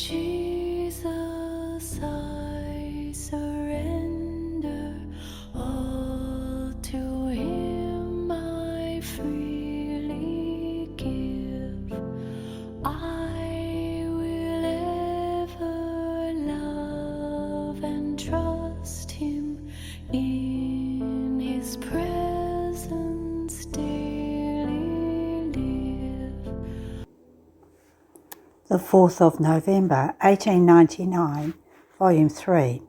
Jesus, I surrender all to Him. I freely give. I will ever love and trust Him, in His presence daily live. The 4th of November, 1899, Volume 3.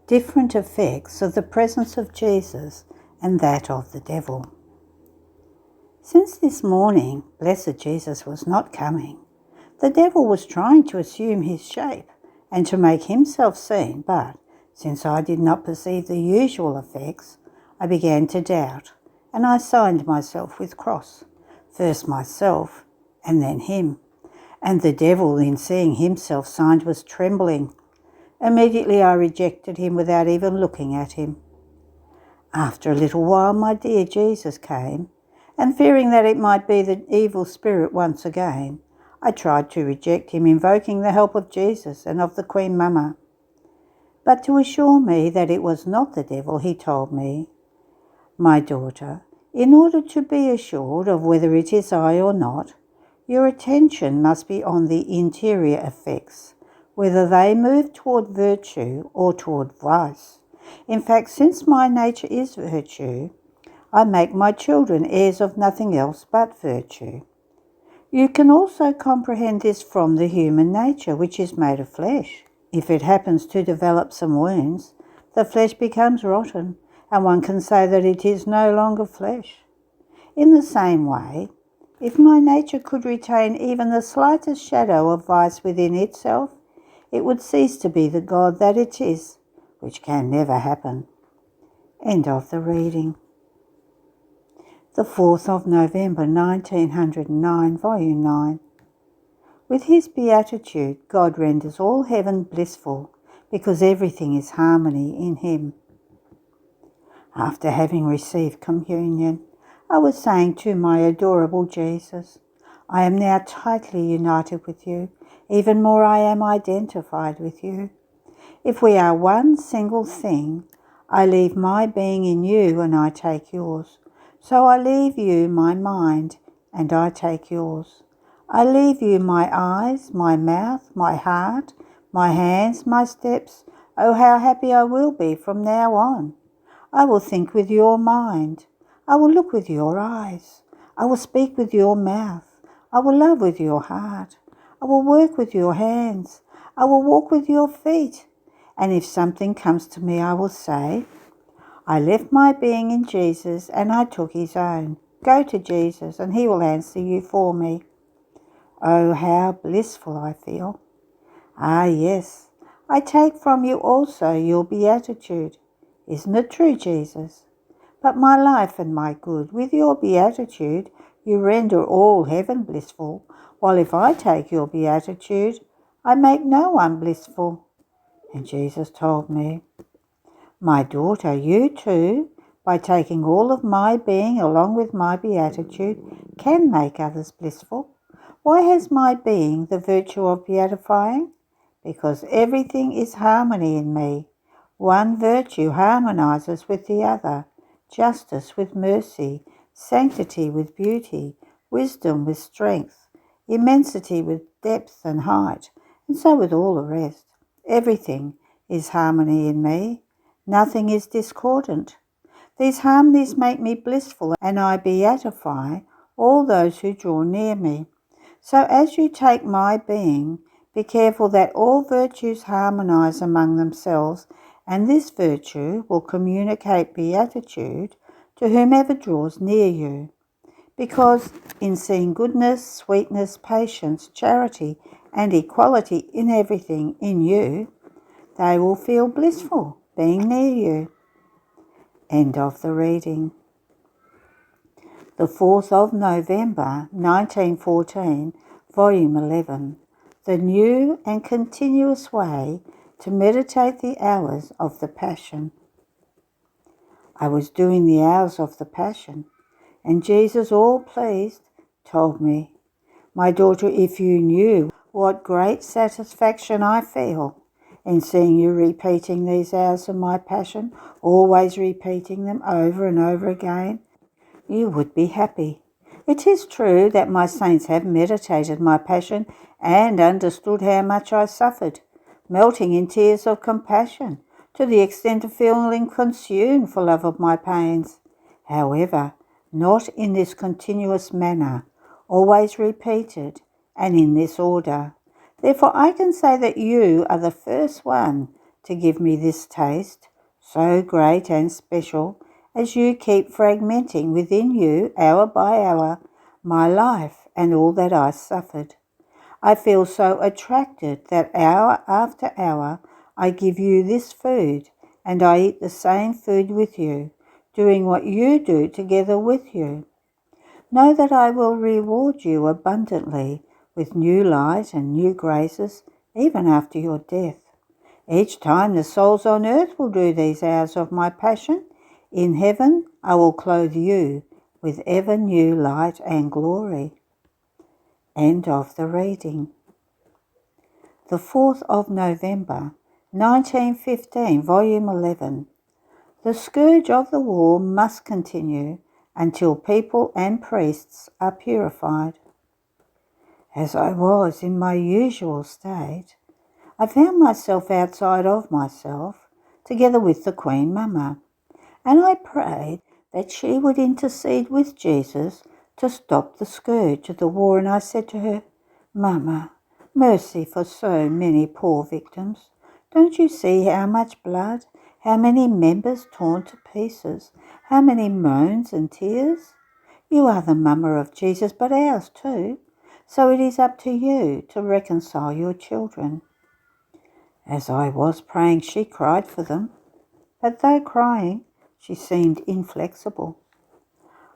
Different effects of the presence of Jesus and that of the devil. Since this morning, blessed Jesus was not coming. The devil was trying to assume his shape and to make himself seen, but since I did not perceive the usual effects, I began to doubt, and I signed myself with cross, first myself and then him. And the devil, in seeing himself signed, was trembling. Immediately I rejected him without even looking at him. After a little while my dear Jesus came, and fearing that it might be the evil spirit once again, I tried to reject him, invoking the help of Jesus and of the Queen Mama. But to assure me that it was not the devil, he told me, "My daughter, in order to be assured of whether it is I or not, your attention must be on the interior effects, whether they move toward virtue or toward vice. In fact, since my nature is virtue, I make my children heirs of nothing else but virtue. You can also comprehend this from the human nature, which is made of flesh. If it happens to develop some wounds, the flesh becomes rotten, and one can say that it is no longer flesh. In the same way, if my nature could retain even the slightest shadow of vice within itself, it would cease to be the God that it is, which can never happen." End of the reading. The 4th of November, 1909, Volume 9. With his beatitude, God renders all heaven blissful, because everything is harmony in him. After having received communion, I was saying to my adorable Jesus, I am now tightly united with you. Even more, I am identified with you. If we are one single thing, I leave my being in you and I take yours. So I leave you my mind and I take yours. I leave you my eyes, my mouth, my heart, my hands, my steps. Oh, how happy I will be from now on. I will think with your mind. I will look with your eyes. I will speak with your mouth. I will love with your heart. I will work with your hands. I will walk with your feet. And if something comes to me, I will say, I left my being in Jesus and I took his own. Go to Jesus and he will answer you for me. Oh, how blissful I feel. Ah, yes, I take from you also your beatitude. Isn't it true, Jesus? But my life and my good, with your beatitude, you render all heaven blissful, while if I take your beatitude, I make no one blissful. And Jesus told me, my daughter, you too, by taking all of my being along with my beatitude, can make others blissful. Why has my being the virtue of beatifying? Because everything is harmony in me. One virtue harmonizes with the other. Justice with mercy, sanctity with beauty, wisdom with strength, immensity with depth and height, and so with all the rest. Everything is harmony in me. Nothing is discordant. These harmonies make me blissful, and I beatify all those who draw near me. So as you take my being, be careful that all virtues harmonize among themselves, and this virtue will communicate beatitude to whomever draws near you. Because in seeing goodness, sweetness, patience, charity, and equality in everything in you, they will feel blissful being near you. End of the reading. The 4th of November, 1914, Volume 11. The new and continuous way to meditate the hours of the Passion. I was doing the hours of the Passion, and Jesus, all pleased, told me, my daughter, if you knew what great satisfaction I feel in seeing you repeating these hours of my passion, always repeating them over and over again. You would be happy. It is true that my saints have meditated my passion and understood how much I suffered, melting in tears of compassion to the extent of feeling consumed for love of my pains. However, not in this continuous manner, always repeated, and in this order. Therefore I can say that you are the first one to give me this taste, so great and special, as you keep fragmenting within you, hour by hour, my life and all that I suffered. I feel so attracted that hour after hour I give you this food, and I eat the same food with you, doing what you do together with you. Know that I will reward you abundantly with new light and new graces, even after your death. Each time the souls on earth will do these hours of my passion, in heaven I will clothe you with ever new light and glory. End of the reading. The 4th of November, 1915, Volume 11. The scourge of the war must continue until people and priests are purified. As I was in my usual state, I found myself outside of myself, together with the Queen Mama, and I prayed that she would intercede with Jesus to stop the scourge of the war, and I said to her, Mama, mercy for so many poor victims. Don't you see how much blood, how many members torn to pieces, how many moans and tears? You are the Mama of Jesus, but ours too, so it is up to you to reconcile your children. As I was praying, she cried for them, but though crying, she seemed inflexible.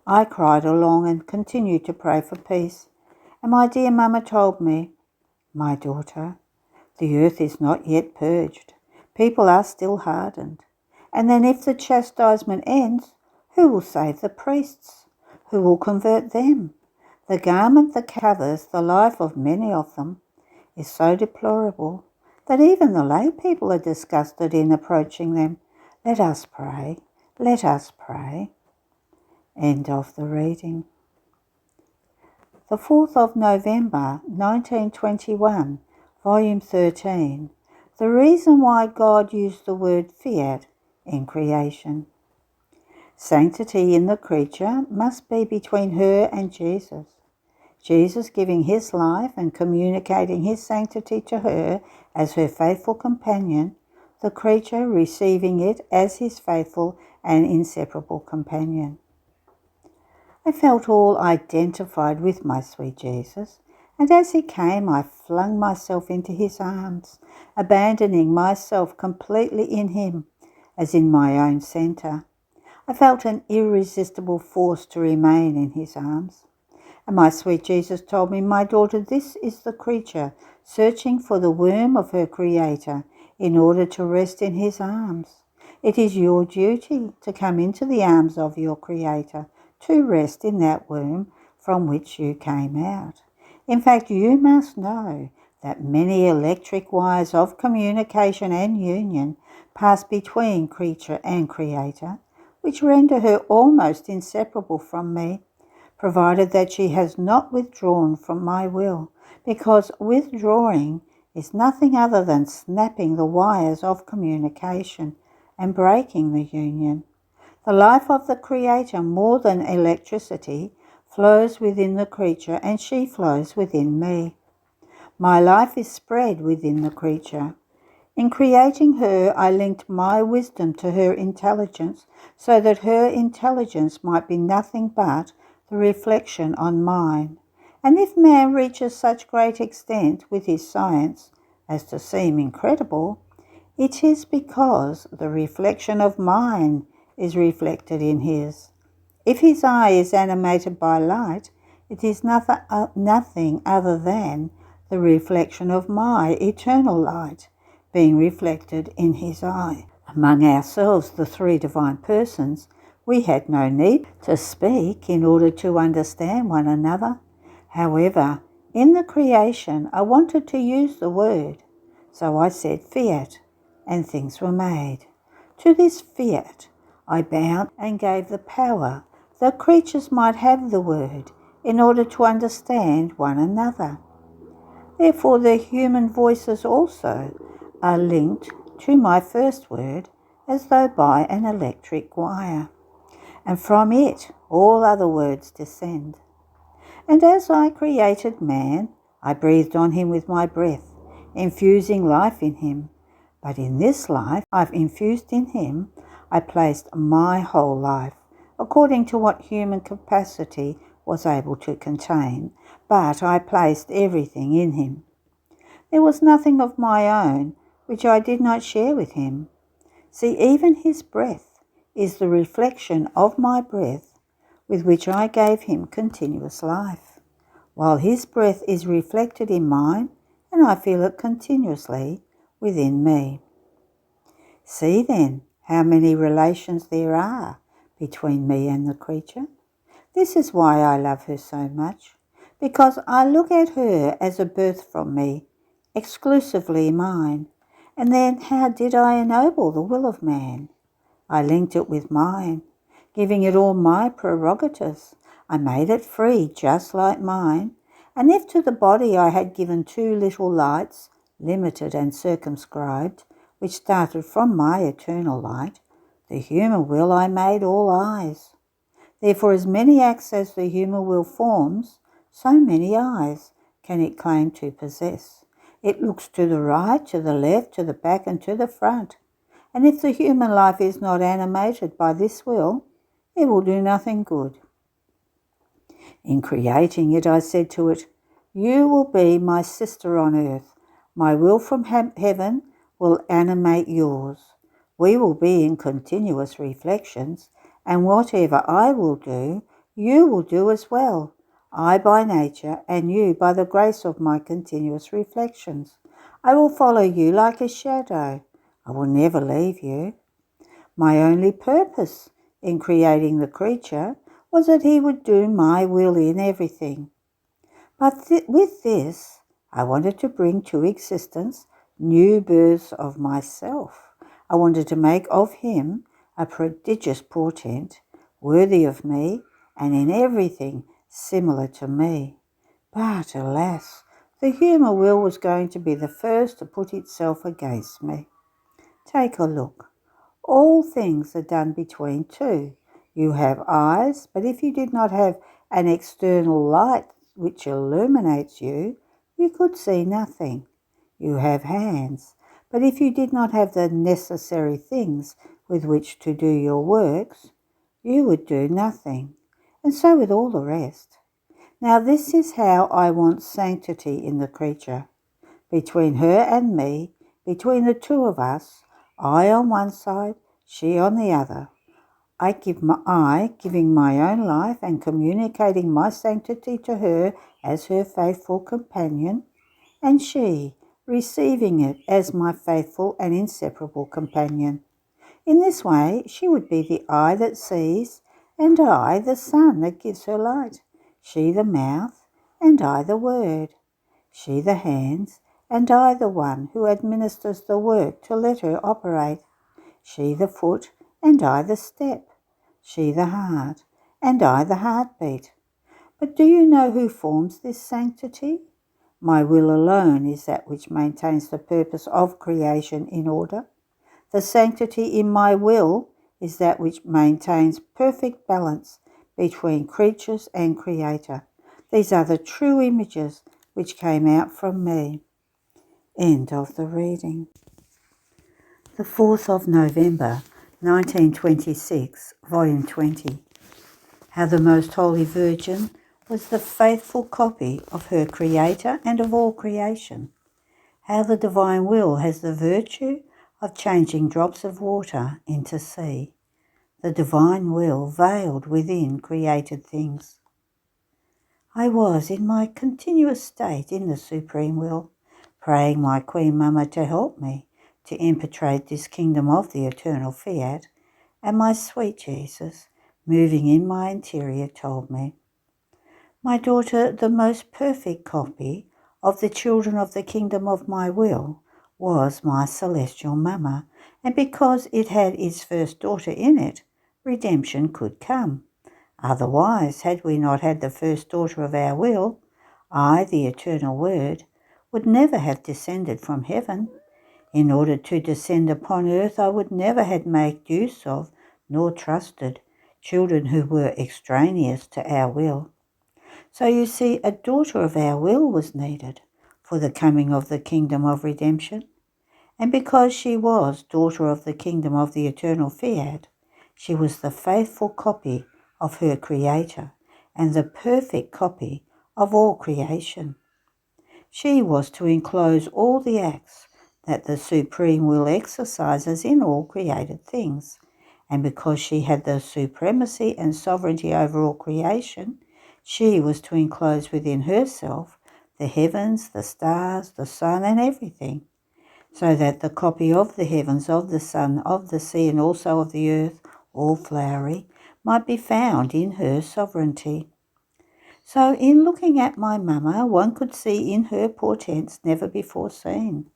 I cried along and continued to pray for peace, and my dear Mama told me, My daughter, the earth is not yet purged. People are still hardened. And then if the chastisement ends, who will save the priests? Who will convert them? The garment that covers the life of many of them is so deplorable that even the lay people are disgusted in approaching them. Let us pray. Let us pray. End of the reading. The 4th of November, 1921, Volume 13. The reason why God used the word fiat in creation. Sanctity in the creature must be between her and Jesus. Jesus giving his life and communicating his sanctity to her as her faithful companion, the creature receiving it as his faithful and inseparable companion. I felt all identified with my sweet Jesus, and as he came I flung myself into his arms, abandoning myself completely in him, as in my own centre. I felt an irresistible force to remain in his arms. And my sweet Jesus told me, My daughter, this is the creature searching for the womb of her Creator in order to rest in his arms. It is your duty to come into the arms of your Creator, to rest in that womb from which you came out. In fact, you must know that many electric wires of communication and union pass between creature and Creator, which render her almost inseparable from me, provided that she has not withdrawn from my will, because withdrawing is nothing other than snapping the wires of communication and breaking the union. The life of the Creator, more than electricity, flows within the creature, and she flows within me. My life is spread within the creature. In creating her, I linked my wisdom to her intelligence, so that her intelligence might be nothing but the reflection on mine. And if man reaches such great extent with his science as to seem incredible, it is because the reflection of mine is reflected in his. If his eye is animated by light, it is nothing other than the reflection of my eternal light being reflected in his eye. Among ourselves, the three divine persons, we had no need to speak in order to understand one another. However, In the creation, I wanted to use the word, so I said fiat, and things were made. To this fiat I bowed and gave the power that creatures might have the word in order to understand one another. Therefore the human voices also are linked to my first word as though by an electric wire, and from it all other words descend. And as I created man, I breathed on him with my breath, infusing life in him. But in this life I've infused in him, I placed my whole life, according to what human capacity was able to contain, but I placed everything in him. There was nothing of my own which I did not share with him. See, even his breath is the reflection of my breath, with which I gave him continuous life, while his breath is reflected in mine, and I feel it continuously within me. See then how many relations there are between me and the creature. This is why I love her so much, because I look at her as a birth from me, exclusively mine. And then how did I ennoble the will of man? I linked it with mine, giving it all my prerogatives. I made it free, just like mine. And if to the body I had given two little lights, limited and circumscribed, which started from my eternal light, the human will I made all eyes. Therefore, as many acts as the human will forms, so many eyes can it claim to possess. It looks to the right, to the left, to the back, and to the front. And if the human life is not animated by this will, it will do nothing good. In creating it, I said to it, "You will be my sister on earth. My will from heaven will animate yours. We will be in continuous reflections, and whatever I will do, you will do as well, I by nature, and you by the grace of my continuous reflections. I will follow you like a shadow. I will never leave you. My only purpose in creating the creature was that he would do my will in everything. But with this, I wanted to bring to existence new births of myself. I wanted to make of him a prodigious portent, worthy of me, and in everything similar to me. But alas, the human will was going to be the first to put itself against me. Take a look. All things are done between two. You have eyes, but if you did not have an external light which illuminates you, you could see nothing. You have hands, but if you did not have the necessary things with which to do your works, you would do nothing. And so with all the rest. Now this is how I want sanctity in the creature. Between her and me, between the two of us, I on one side, she on the other. Giving my own life and communicating my sanctity to her as her faithful companion, and she receiving it as my faithful and inseparable companion. In this way, she would be the eye that sees, and I the sun that gives her light, she the mouth, and I the word, she the hands, and I the one who administers the work to let her operate, she the foot, and I the step, she the heart, and I the heartbeat. But do you know who forms this sanctity? My will alone is that which maintains the purpose of creation in order. The sanctity in my will is that which maintains perfect balance between creatures and Creator. These are the true images which came out from me. End of the reading. The 4th of November, 1926, Volume 20. How the Most Holy Virgin was the faithful copy of her Creator and of all creation. How the Divine Will has the virtue of changing drops of water into sea. The Divine Will veiled within created things. I was in my continuous state in the Supreme Will, praying my Queen Mama to help me to impetrate this kingdom of the eternal fiat, and my sweet Jesus, moving in my interior, told me, My daughter, the most perfect copy of the children of the kingdom of my will was my celestial mamma, and because it had its first daughter in it, redemption could come. Otherwise, had we not had the first daughter of our will, I, the eternal Word, would never have descended from heaven. In order to descend upon earth, I would never have made use of, nor trusted, children who were extraneous to our will. So you see, a daughter of our will was needed for the coming of the kingdom of redemption. And because she was daughter of the kingdom of the eternal fiat, she was the faithful copy of her Creator and the perfect copy of all creation. She was to enclose all the acts that the supreme will exercises in all created things, and because she had the supremacy and sovereignty over all creation, she was to enclose within herself the heavens, the stars, the sun, and everything, so that the copy of the heavens, of the sun, of the sea, and also of the earth, all flowery, might be found in her sovereignty. So in looking at my mamma, one could see in her portents never before seen.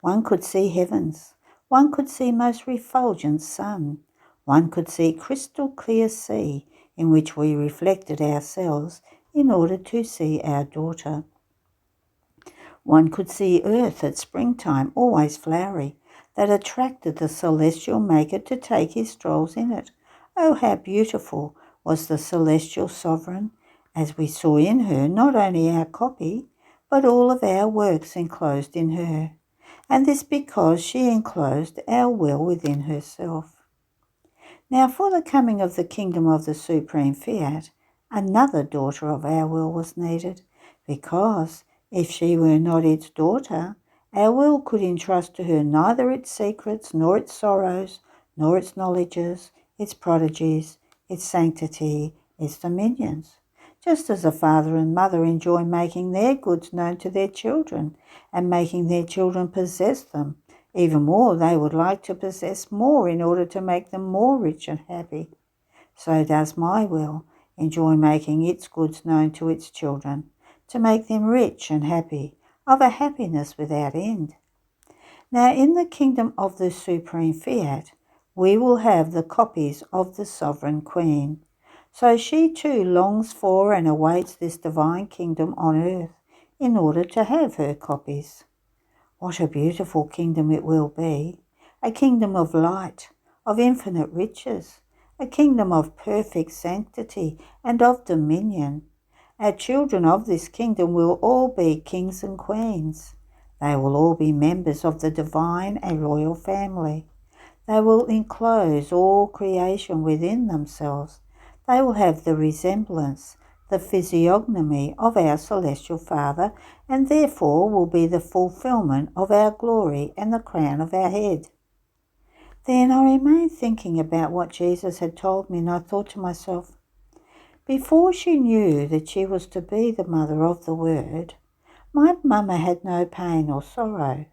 One could see heavens. One could see most refulgent sun. One could see crystal clear sea in which we reflected ourselves in order to see our daughter. One could see earth at springtime, always flowery, that attracted the celestial maker to take his strolls in it. Oh, how beautiful was the celestial sovereign, as we saw in her not only our copy, but all of our works enclosed in her, and this because she enclosed our will within herself. Now for the coming of the kingdom of the supreme fiat, another daughter of our will was needed, because if she were not its daughter, our will could entrust to her neither its secrets, nor its sorrows, nor its knowledges, its prodigies, its sanctity, its dominions. Just as a father and mother enjoy making their goods known to their children and making their children possess them, even more they would like to possess more in order to make them more rich and happy. So does my will enjoy making its goods known to its children, to make them rich and happy, of a happiness without end. Now in the kingdom of the supreme fiat, we will have the copies of the sovereign queen. So she too longs for and awaits this divine kingdom on earth in order to have her copies. What a beautiful kingdom it will be, a kingdom of light, of infinite riches, a kingdom of perfect sanctity and of dominion. Our children of this kingdom will all be kings and queens. They will all be members of the divine and royal family. They will enclose all creation within themselves. They will have the resemblance, the physiognomy of our celestial Father, and therefore will be the fulfillment of our glory and the crown of our head. Then I remained thinking about what Jesus had told me, and I thought to myself, before she knew that she was to be the mother of the Word, my mamma had no pain or sorrow.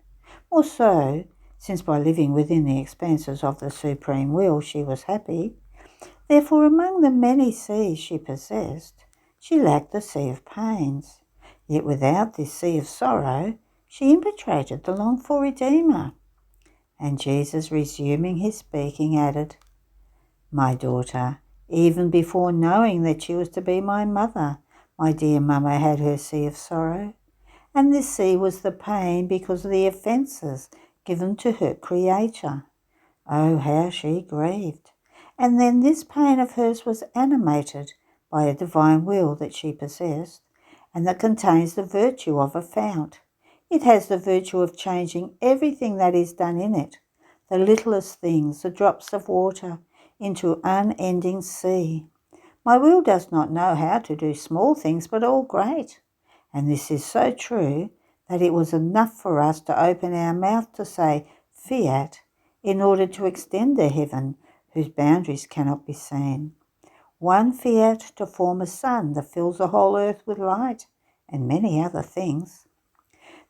Or so, since by living within the expanses of the supreme will she was happy. Therefore among the many seas she possessed, she lacked the sea of pains. Yet without this sea of sorrow, she impetrated the longed-for Redeemer. And Jesus, resuming his speaking, added, My daughter, even before knowing that she was to be my mother, my dear mamma had her sea of sorrow. And this sea was the pain because of the offences given to her Creator. Oh, how she grieved! And then this pain of hers was animated by a divine will that she possessed, and that contains the virtue of a fount. It has the virtue of changing everything that is done in it, the littlest things, the drops of water, into unending sea. My will does not know how to do small things, but all great. And this is so true that it was enough for us to open our mouth to say fiat in order to extend the heaven whose boundaries cannot be seen. One fiat to form a sun that fills the whole earth with light, and many other things.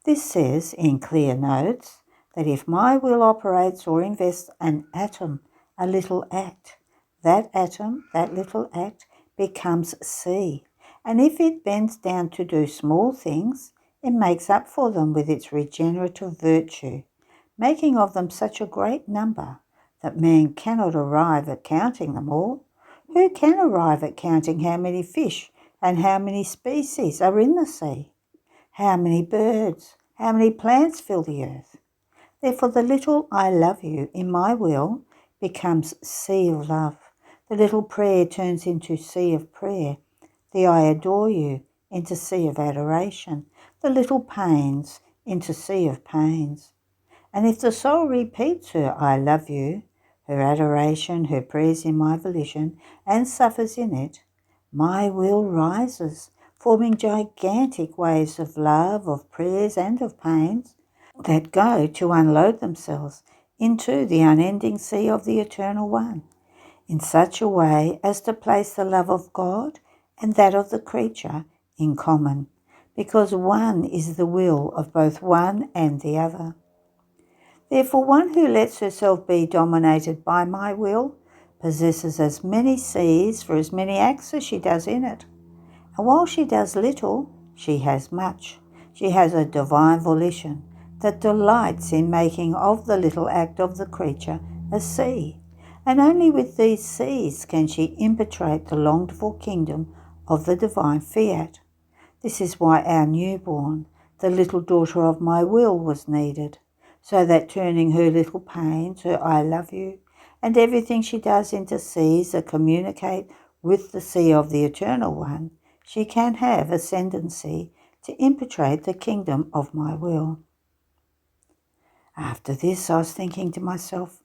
This says, in clear notes, that if my will operates or invests an atom, a little act, that atom, that little act, becomes sea, And if it bends down to do small things, it makes up for them with its regenerative virtue, making of them such a great number that man cannot arrive at counting them all. Who can arrive at counting how many fish and how many species are in the sea? How many birds, how many plants fill the earth? Therefore the little I love you in my will becomes sea of love. The little prayer turns into sea of prayer. The I adore you into sea of adoration. The little pains into sea of pains. And if the soul repeats her I love you, her adoration, her prayers in my volition, and suffers in it, my will rises, forming gigantic waves of love, of prayers, and of pains that go to unload themselves into the unending sea of the Eternal One, in such a way as to place the love of God and that of the creature in common, because one is the will of both one and the other. Therefore, one who lets herself be dominated by my will possesses as many seas for as many acts as she does in it. And while she does little, she has much. She has a divine volition that delights in making of the little act of the creature a sea. And only with these seas can she impetrate the longed-for kingdom of the divine fiat. This is why our newborn, the little daughter of my will, was needed, so that turning her little pains, her I love you, and everything she does into seas that communicate with the sea of the Eternal One, she can have ascendancy to impetrate the kingdom of my will. After this, I was thinking to myself,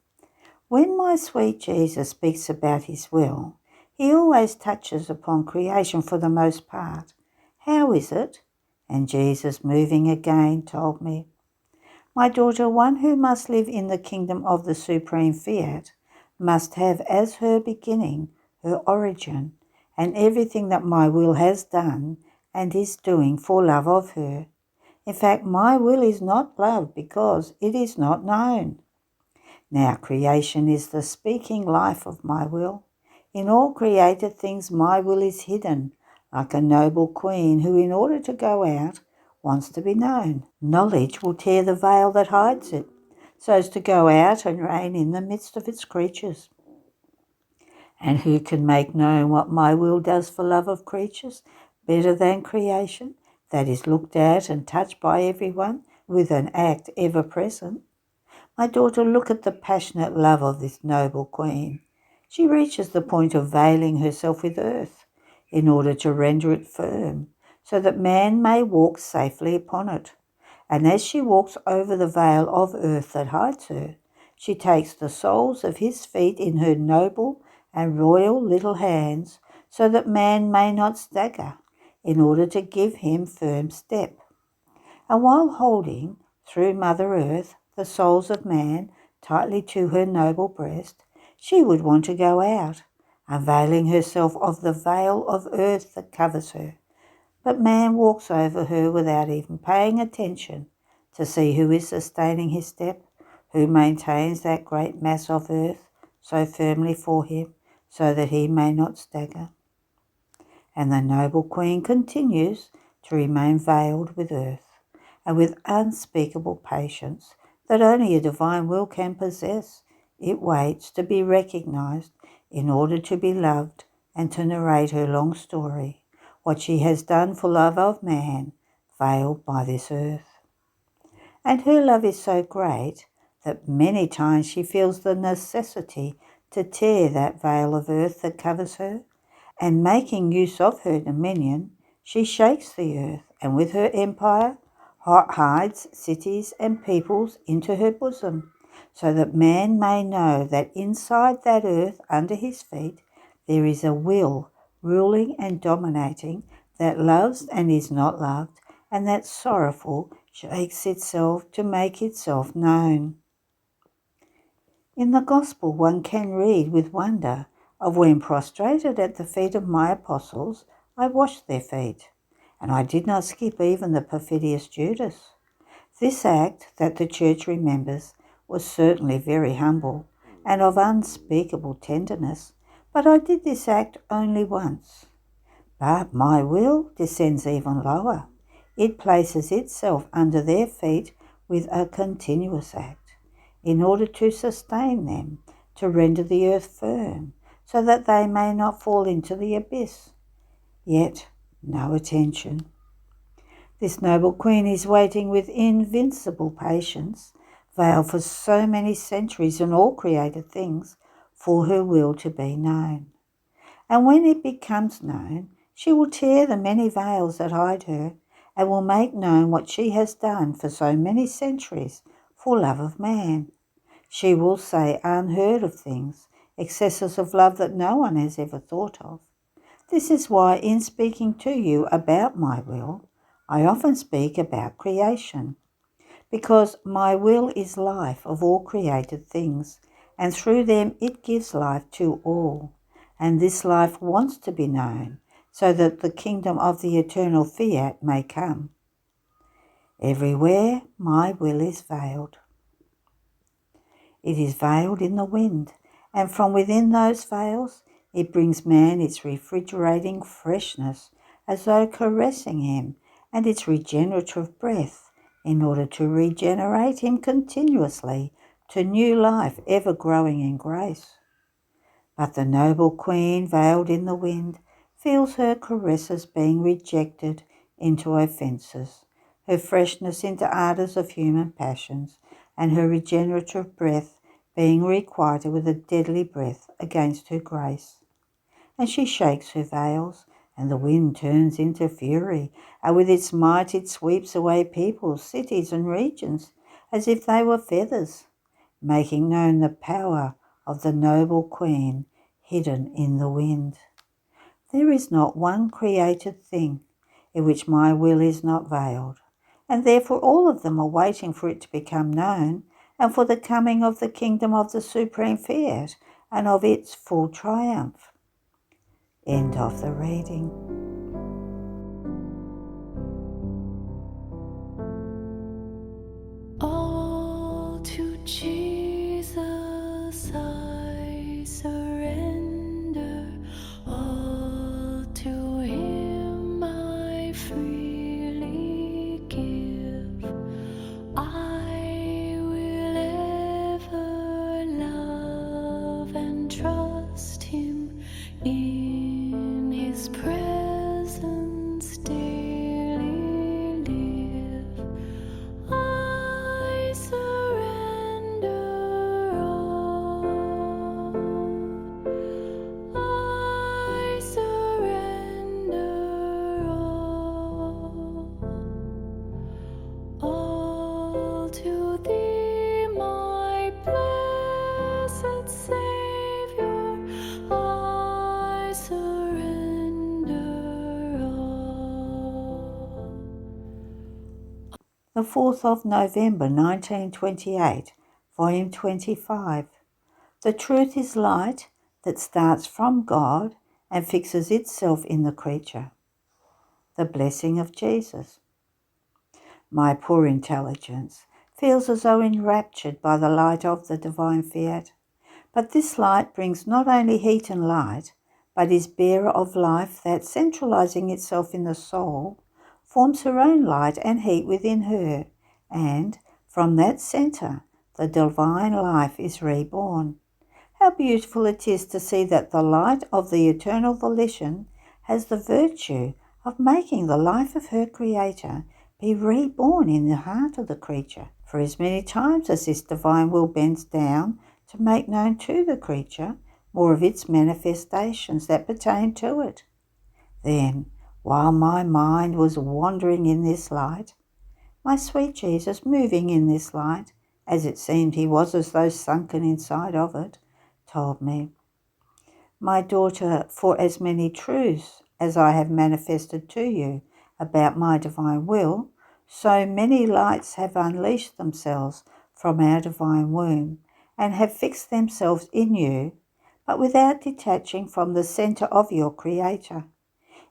when my sweet Jesus speaks about his will, he always touches upon creation for the most part. How is it? And Jesus, moving again, told me, my daughter, one who must live in the kingdom of the supreme fiat must have as her beginning her origin, and everything that my will has done and is doing for love of her. In fact, my will is not loved because it is not known. Now creation is the speaking life of my will. In all created things my will is hidden, like a noble queen who, in order to go out, wants to be known. Knowledge will tear the veil that hides it, so as to go out and reign in the midst of its creatures. And who can make known what my will does for love of creatures better than creation, that is looked at and touched by everyone with an act ever present? My daughter, look at the passionate love of this noble queen. She reaches the point of veiling herself with earth in order to render it firm, so that man may walk safely upon it. And as she walks over the veil of earth that hides her, she takes the soles of his feet in her noble and royal little hands, so that man may not stagger, in order to give him firm step. And while holding, through Mother Earth, the souls of man tightly to her noble breast, she would want to go out, unveiling herself of the veil of earth that covers her. But man walks over her without even paying attention to see who is sustaining his step, who maintains that great mass of earth so firmly for him, so that he may not stagger. And the noble queen continues to remain veiled with earth, and with unspeakable patience that only a divine will can possess, it waits to be recognized in order to be loved and to narrate her long story, what she has done for love of man, veiled by this earth. And her love is so great that many times she feels the necessity to tear that veil of earth that covers her, and making use of her dominion, she shakes the earth, and with her empire hides cities and peoples into her bosom, so that man may know that inside that earth under his feet there is a will ruling and dominating, that loves and is not loved, and that sorrowful shakes itself to make itself known. In the Gospel one can read with wonder of when prostrated at the feet of my apostles, I washed their feet, and I did not skip even the perfidious Judas. This act that the Church remembers was certainly very humble and of unspeakable tenderness, but I did this act only once. But my will descends even lower. It places itself under their feet with a continuous act, in order to sustain them, to render the earth firm, so that they may not fall into the abyss. Yet no attention. This noble queen is waiting with invincible patience, veiled for so many centuries in all created things, for her will to be known. And when it becomes known, she will tear the many veils that hide her, and will make known what she has done for so many centuries for love of man. She will say unheard of things, excesses of love that no one has ever thought of. This is why, in speaking to you about my will, I often speak about creation, because my will is life of all created things, and through them it gives life to all. And this life wants to be known, so that the kingdom of the eternal fiat may come. Everywhere my will is veiled. It is veiled in the wind, and from within those veils it brings man its refrigerating freshness, as though caressing him, and its regenerative breath, in order to regenerate him continuously to new life ever growing in grace. But the noble queen, veiled in the wind, feels her caresses being rejected into offences, her freshness into ardours of human passions, and her regenerative breath being requited with a deadly breath against her grace. And she shakes her veils, and the wind turns into fury, and with its might it sweeps away peoples, cities, and regions, as if they were feathers, making known the power of the noble queen hidden in the wind. There is not one created thing in which my will is not veiled, and therefore all of them are waiting for it to become known, and for the coming of the kingdom of the supreme fiat, and of its full triumph. End of the reading. All to Jesus I surrender, all to Him I freely give. I will ever love and trust Him, in His presence daily live. I surrender all. I surrender all to Thee, my blessed Savior. I surrender all. The 4th of November 1928, Volume 25. The truth is light that starts from God and fixes itself in the creature. The blessing of Jesus. My poor intelligence feels as though enraptured by the light of the divine fiat. But this light brings not only heat and light, but is bearer of life that, centralizing itself in the soul, forms her own light and heat within her, and from that centre the divine life is reborn. How beautiful it is to see that the light of the eternal volition has the virtue of making the life of her Creator be reborn in the heart of the creature. For as many times as this divine will bends down to make known to the creature more of its manifestations that pertain to it, then, while my mind was wandering in this light, my sweet Jesus, moving in this light, as it seemed he was as though sunken inside of it, told me, "My daughter, for as many truths as I have manifested to you about my divine will, so many lights have unleashed themselves from our divine womb and have fixed themselves in you, but without detaching from the centre of your Creator.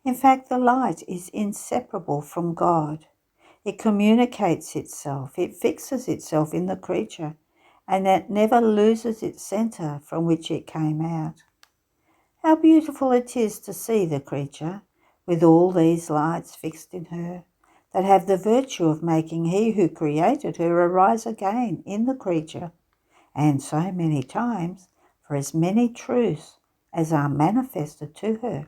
In fact, the light is inseparable from God. It communicates itself, it fixes itself in the creature, and it never loses its centre from which it came out. How beautiful it is to see the creature, with all these lights fixed in her, that have the virtue of making he who created her arise again in the creature, and so many times for as many truths as are manifested to her.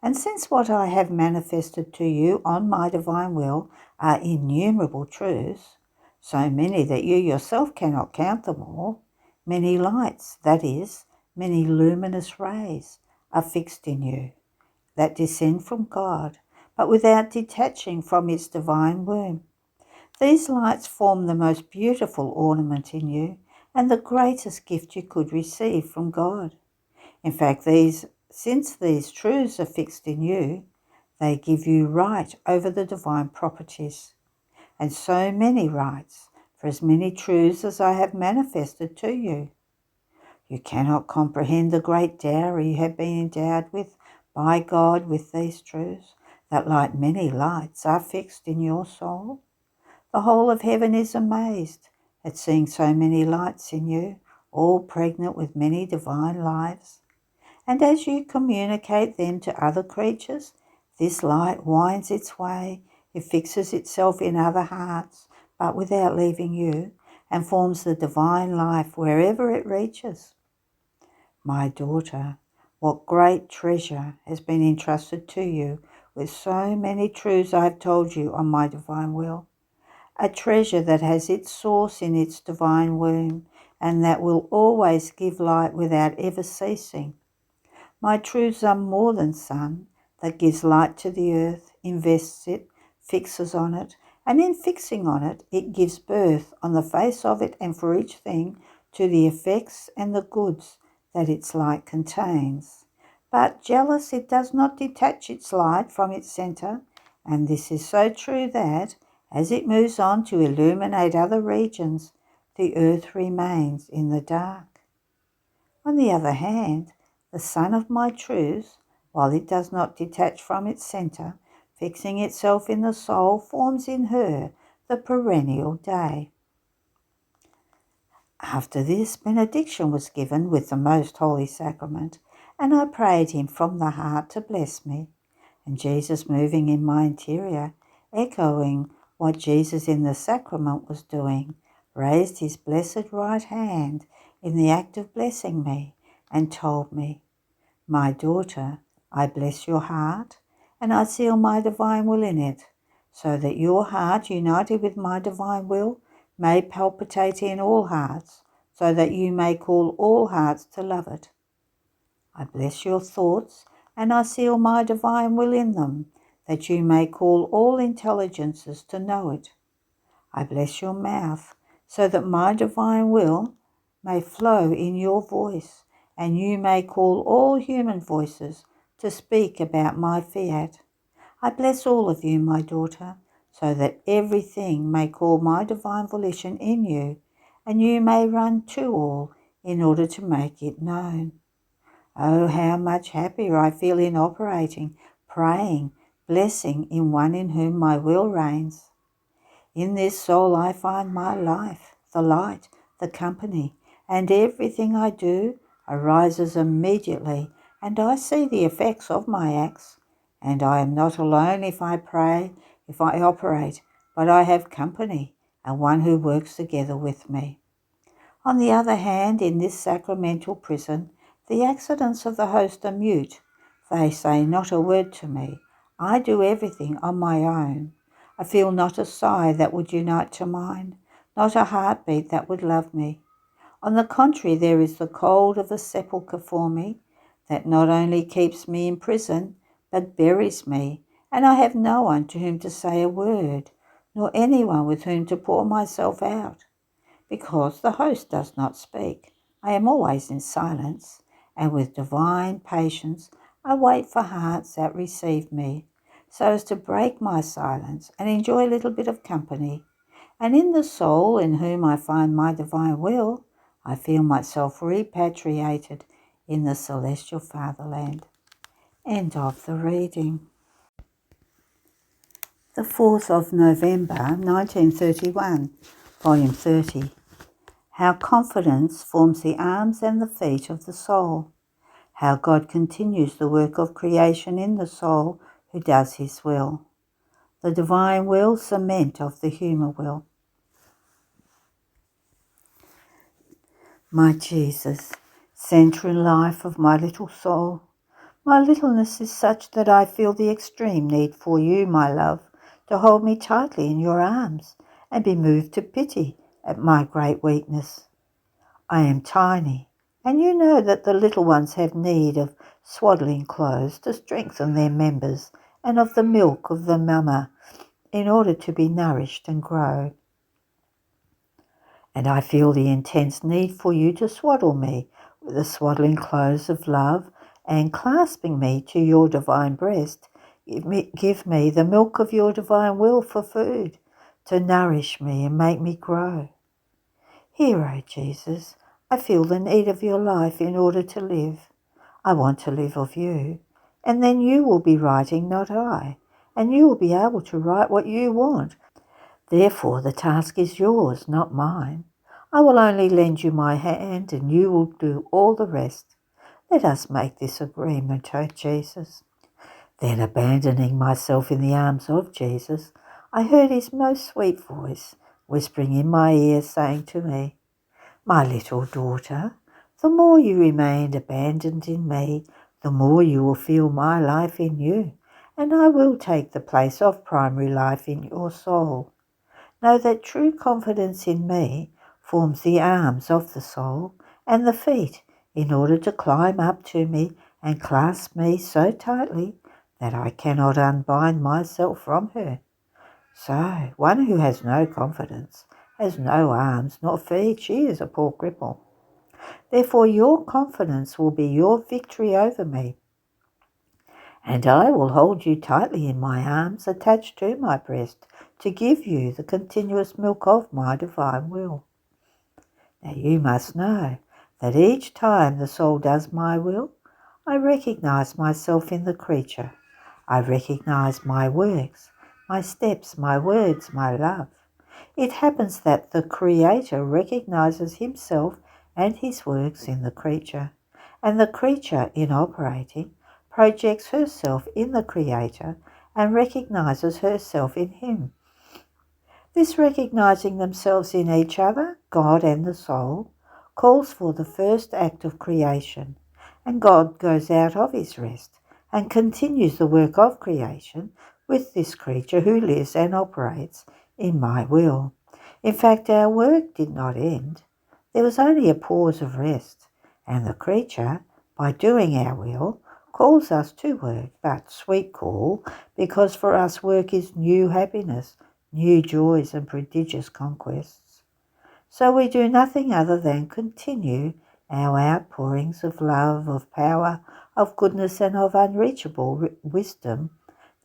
And since what I have manifested to you on my divine will are innumerable truths, so many that you yourself cannot count them all, many lights, that is, many luminous rays, are fixed in you, that descend from God, but without detaching from its divine womb. These lights form the most beautiful ornament in you, and the greatest gift you could receive from God. In fact, since these truths are fixed in you, they give you right over the divine properties, and so many rights, for as many truths as I have manifested to you. You cannot comprehend the great dowry you have been endowed with by God with these truths, that like many lights are fixed in your soul. The whole of heaven is amazed at seeing so many lights in you, all pregnant with many divine lives. And as you communicate them to other creatures, this light winds its way, it fixes itself in other hearts, but without leaving you, and forms the divine life wherever it reaches. My daughter, what great treasure has been entrusted to you with so many truths I have told you on my divine will, a treasure that has its source in its divine womb, and that will always give light without ever ceasing. My truths are more than sun, that gives light to the earth, invests it, fixes on it, and in fixing on it, it gives birth on the face of it and for each thing to the effects and the goods that its light contains. But jealous, it does not detach its light from its centre, and this is so true that, as it moves on to illuminate other regions, the earth remains in the dark. On the other hand, the sun of my truths, while it does not detach from its centre, fixing itself in the soul, forms in her the perennial day. After this, benediction was given with the most holy sacrament, and I prayed him from the heart to bless me. And Jesus, moving in my interior, echoing what Jesus in the sacrament was doing, raised his blessed right hand in the act of blessing me, and told me, "My daughter, I bless your heart, and I seal my divine will in it, so that your heart, united with my divine will, may palpitate in all hearts, so that you may call all hearts to love it. I bless your thoughts, and I seal my divine will in them, that you may call all intelligences to know it. I bless your mouth, so that my divine will may flow in your voice, and you may call all human voices to speak about my fiat. I bless all of you, my daughter, so that everything may call my divine volition in you, and you may run to all in order to make it known. Oh, how much happier I feel in operating, praying, blessing in one in whom my will reigns. In this soul I find my life, the light, the company, and everything I do arises immediately, and I see the effects of my acts. And I am not alone if I pray, if I operate, but I have company, and one who works together with me. On the other hand, in this sacramental prison, the accidents of the host are mute. They say not a word to me. I do everything on my own. I feel not a sigh that would unite to mine, not a heartbeat that would love me. On the contrary, there is the cold of a sepulchre for me, that not only keeps me in prison, but buries me, and I have no one to whom to say a word, nor anyone with whom to pour myself out. Because the host does not speak, I am always in silence, and with divine patience I wait for hearts that receive me, so as to break my silence and enjoy a little bit of company. And in the soul in whom I find my divine will, I feel myself repatriated in the celestial fatherland. End of the reading. The 4th of November, 1931, Volume 30. How confidence forms the arms and the feet of the soul. How God continues the work of creation in the soul who does his will. The divine will, cement of the human will. My Jesus, centre and life of my little soul, my littleness is such that I feel the extreme need for you, my love, to hold me tightly in your arms and be moved to pity at my great weakness. I am tiny, and you know that the little ones have need of swaddling clothes to strengthen their members and of the milk of the mama in order to be nourished and grow. And I feel the intense need for you to swaddle me with the swaddling clothes of love, and clasping me to your divine breast, give me the milk of your divine will for food, to nourish me and make me grow. Here, O Jesus, I feel the need of your life in order to live. I want to live of you, and then you will be writing, not I, and you will be able to write what you want. Therefore the task is yours, not mine. I will only lend you my hand, and you will do all the rest. Let us make this agreement, O Jesus. Then, abandoning myself in the arms of Jesus, I heard his most sweet voice whispering in my ear, saying to me, My little daughter, the more you remain abandoned in me, the more you will feel my life in you, and I will take the place of primary life in your soul. Know that true confidence in me forms the arms of the soul and the feet in order to climb up to me and clasp me so tightly that I cannot unbind myself from her. So one who has no confidence has no arms nor feet. She is a poor cripple. Therefore your confidence will be your victory over me, and I will hold you tightly in my arms attached to my breast to give you the continuous milk of my divine will. Now you must know that each time the soul does my will, I recognize myself in the creature. I recognize my works, my steps, my words, my love. It happens that the Creator recognizes himself and his works in the creature, and the creature, in operating, projects herself in the Creator and recognizes herself in him. This recognizing themselves in each other, God and the soul, calls for the first act of creation, and God goes out of his rest and continues the work of creation with this creature who lives and operates in my will. In fact, our work did not end. There was only a pause of rest, and the creature, by doing our will, calls us to work, but sweet call, because for us work is new happiness, new joys and prodigious conquests. So we do nothing other than continue our outpourings of love, of power, of goodness and of unreachable wisdom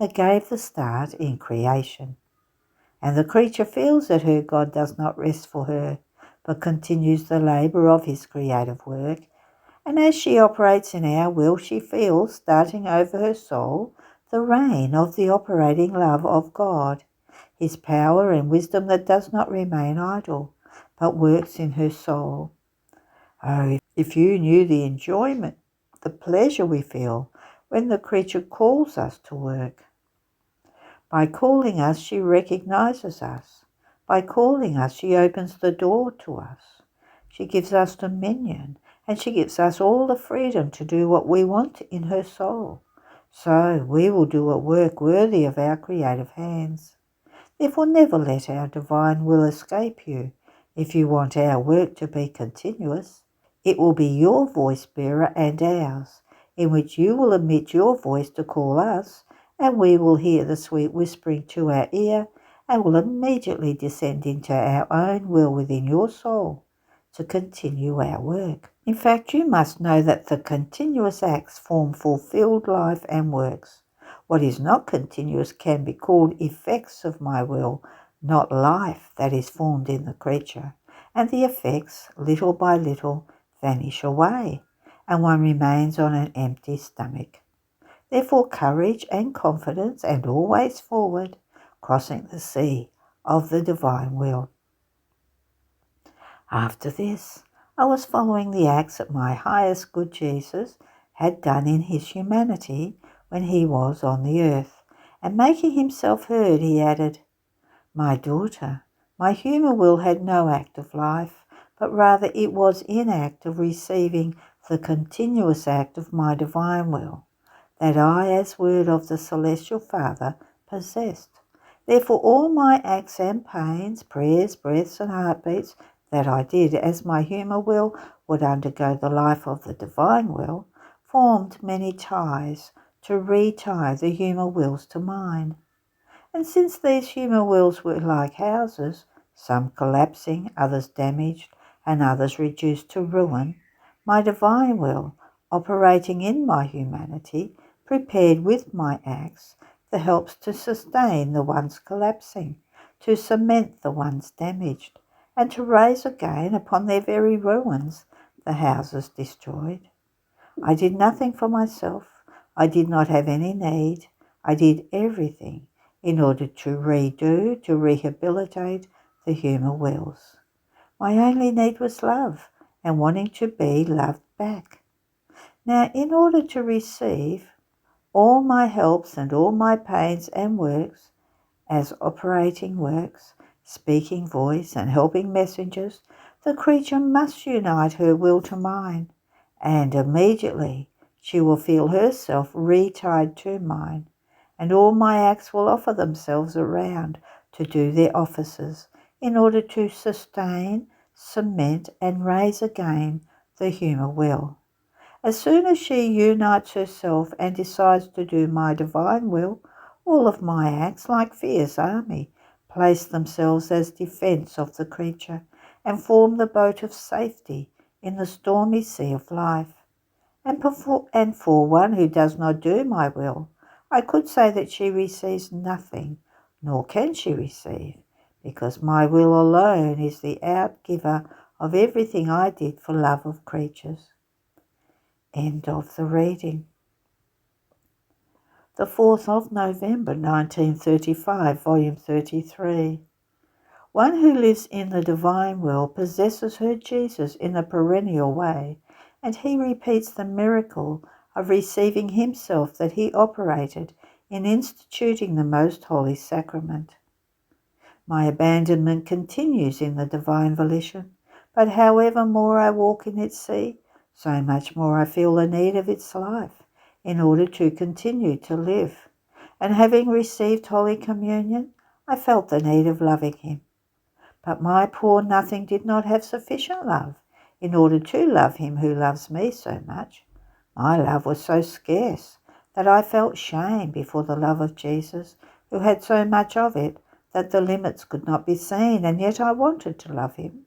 that gave the start in creation. And the creature feels that her God does not rest for her, but continues the labour of his creative work. And as she operates in our will, she feels, starting over her soul, the reign of the operating love of God, his power and wisdom that does not remain idle, but works in her soul. Oh, if you knew the enjoyment, the pleasure we feel when the creature calls us to work. By calling us, she recognizes us. By calling us, she opens the door to us. She gives us dominion, and she gives us all the freedom to do what we want in her soul. So we will do a work worthy of our creative hands. Therefore never let our divine will escape you. If you want our work to be continuous, it will be your voice bearer and ours, in which you will emit your voice to call us, and we will hear the sweet whispering to our ear, and will immediately descend into our own will within your soul to continue our work. In fact, you must know that the continuous acts form fulfilled life and works. What is not continuous can be called effects of my will, not life that is formed in the creature, and the effects, little by little, vanish away, and one remains on an empty stomach. Therefore courage and confidence, and always forward, crossing the sea of the divine will. After this, I was following the acts that my highest good Jesus had done in his humanity when he was on the earth. And making himself heard, he added, "My daughter, my human will had no act of life, but rather it was in act of receiving the continuous act of my divine will, that I, as word of the celestial Father, possessed. Therefore all my acts and pains, prayers, breaths and heartbeats that I did as my human will would undergo the life of the divine will, formed many ties to retie the human wills to mine. And since these human wills were like houses, some collapsing, others damaged, and others reduced to ruin, my divine will, operating in my humanity, prepared with my acts the helps to sustain the ones collapsing, to cement the ones damaged, and to raise again upon their very ruins the houses destroyed. I did nothing for myself. I did not have any need. I did everything in order to redo, to rehabilitate the human wills. My only need was love and wanting to be loved back. Now, in order to receive all my helps and all my pains and works, as operating works, speaking voice and helping messengers, the creature must unite her will to mine, and immediately she will feel herself retied to mine, and all my acts will offer themselves around to do their offices in order to sustain, cement and raise again the human will. As soon as she unites herself and decides to do my divine will, all of my acts, like fierce army, place themselves as defence of the creature and form the boat of safety in the stormy sea of life. And for one who does not do my will, I could say that she receives nothing, nor can she receive, because my will alone is the outgiver of everything I did for love of creatures. End of the reading. The 4th of November 1935, Volume 33. One who lives in the divine will possesses her Jesus in a perennial way, and he repeats the miracle of receiving himself that he operated in instituting the most holy sacrament. My abandonment continues in the divine volition, but however more I walk in its sea, so much more I feel the need of its life in order to continue to live. And having received Holy Communion, I felt the need of loving him. But my poor nothing did not have sufficient love in order to love him who loves me so much. My love was so scarce that I felt shame before the love of Jesus, who had so much of it that the limits could not be seen, and yet I wanted to love him.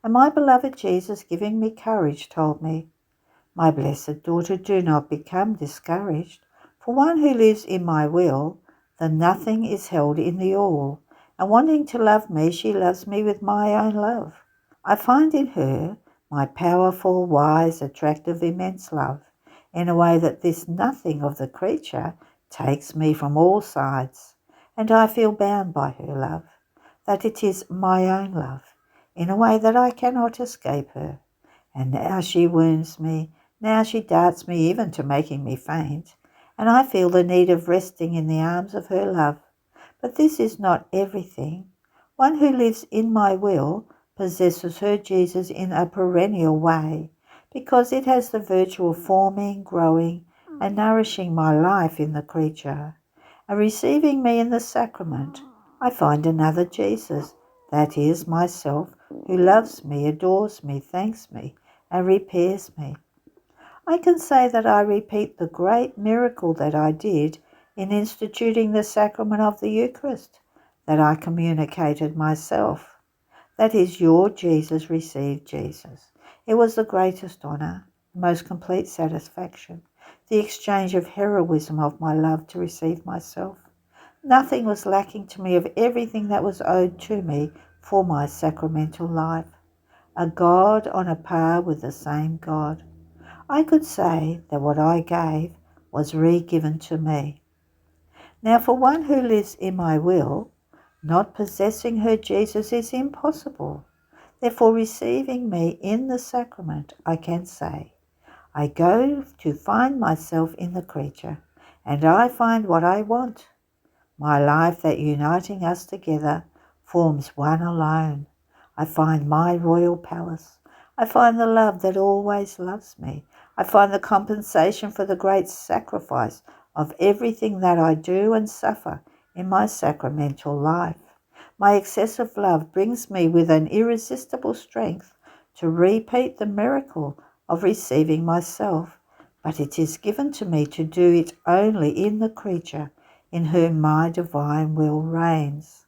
And my beloved Jesus, giving me courage, told me, "My blessed daughter, do not become discouraged. For one who lives in my will, the nothing is held in the all, and wanting to love me, she loves me with my own love. I find in her my powerful, wise, attractive, immense love, in a way that this nothing of the creature takes me from all sides, and I feel bound by her love, that it is my own love, in a way that I cannot escape her. And now she wounds me, now she darts me even to making me faint, and I feel the need of resting in the arms of her love. But this is not everything. One who lives in my will possesses her Jesus in a perennial way, because it has the virtue of forming, growing, and nourishing my life in the creature. And receiving me in the sacrament, I find another Jesus, that is, myself, who loves me, adores me, thanks me, and repairs me. I can say that I repeat the great miracle that I did in instituting the sacrament of the Eucharist, that I communicated myself. That is, your Jesus received Jesus. It was the greatest honour, the most complete satisfaction, the exchange of heroism of my love to receive myself. Nothing was lacking to me of everything that was owed to me for my sacramental life. A God on a par with the same God. I could say that what I gave was re-given to me. Now for one who lives in my will, not possessing her Jesus is impossible. Therefore, receiving me in the sacrament, I can say, I go to find myself in the creature, and I find what I want. My life that uniting us together forms one alone. I find my royal palace. I find the love that always loves me. I find the compensation for the great sacrifice of everything that I do and suffer in my sacramental life. My excessive love brings me with an irresistible strength to repeat the miracle of receiving myself, but it is given to me to do it only in the creature in whom my divine will reigns.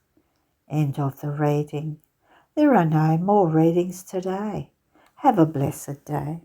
End of the reading. There are no more readings today. Have a blessed day.